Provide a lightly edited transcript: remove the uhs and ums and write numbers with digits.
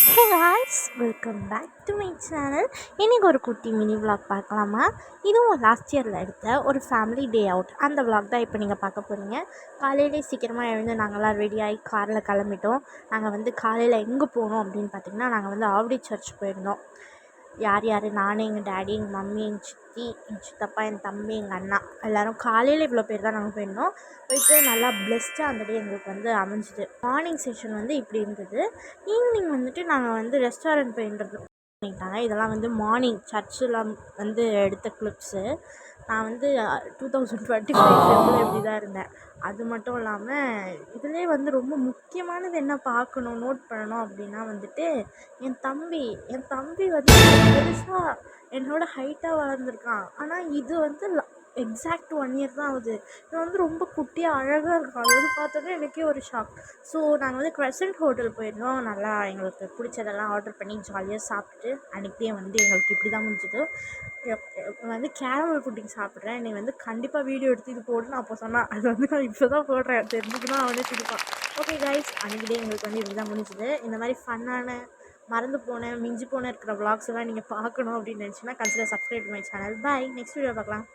Hey guys, welcome back to my channel. இன்றைக்கி ஒரு குட்டி மினி விலாக் பார்க்கலாமா? இதுவும் லாஸ்ட் இயரில் எடுத்த ஒரு ஃபேமிலி டே அவுட். அந்த விலாக் தான் இப்போ நீங்கள் பார்க்க போகிறீங்க. காலையிலே சீக்கிரமாக எழுந்து நாங்கள்லாம் ரெடியாகி காரில் கிளம்பிட்டோம். நாங்கள் காலையில் எங்கே போனோம் அப்படின்னு பார்த்திங்கன்னா, நாங்கள் ஆவடி சர்ச் போயிருந்தோம். யார் நான், எங்கள் டேடி, எங்கள் மம்மி, எங்கள் சித்தி, எங்கள் சித்தப்பா, என் தம்பி, எங்கள் அண்ணா எல்லோரும் காலையில் இவ்வளோ பேர் தான் நாங்கள் போயிருந்தோம். போயிட்டு நல்லா பிளெஸ்டாக அந்த டே எங்களுக்கு அமைஞ்சிது. மார்னிங் செஷன் இப்படி இருந்தது. ஈவினிங் நாங்கள் ரெஸ்டாரண்ட் போயின்றது பண்ணிட்டாங்க. இதெல்லாம் மார்னிங் சர்ச்சில் எடுத்த கிளிப்ஸு. நான் 2025 இப்படி தான் இருந்தேன். அது மட்டும் இல்லாமல் இதிலே ரொம்ப முக்கியமானது என்ன பார்க்கணும், நோட் பண்ணணும் அப்படின்னா என் தம்பி பெருசாக என்னோட ஹைட்டாக வளர்ந்துருக்கான். ஆனால் இது எக்ஸாக்ட் 1 இயர் தான் ஆகுது. இவன் ரொம்ப குட்டியாக அழகாக இருக்கான். அது பார்த்தோன்னே எனக்கே ஒரு ஷாக். ஸோ நாங்கள் கிரசன்ட் ஹோட்டல் போயிருந்தோம். நல்லா எங்களுக்கு பிடிச்சதெல்லாம் ஆர்டர் பண்ணி ஜாலியாக சாப்பிட்டுட்டு அன்றைக்கே எங்களுக்கு இப்படி தான் முடிஞ்சுது. கேரமல் புட்டிங் சாப்பிட்றேன். நீ கண்டிப்பாக வீடியோ எடுத்து இது போடுன்னு அப்போ சொன்னான். அது நான் இப்போ தான் போடுறேன். தெரிஞ்சுக்கினா அவனே சிரிப்பான். ஓகே கைஸ், அன்றைக்கி டே எங்களுக்கு இப்படி தான் முடிஞ்சுது. இந்த மாதிரி ஃபன்னான மறந்து போன மிஞ்சி போன இருக்கிற விளாக்ஸ் எல்லாம் நீங்கள் பார்க்கணும் அப்படின்னு நினச்சிங்கன்னா consider subscribe my channel. Bye, next video பார்க்கலாம்.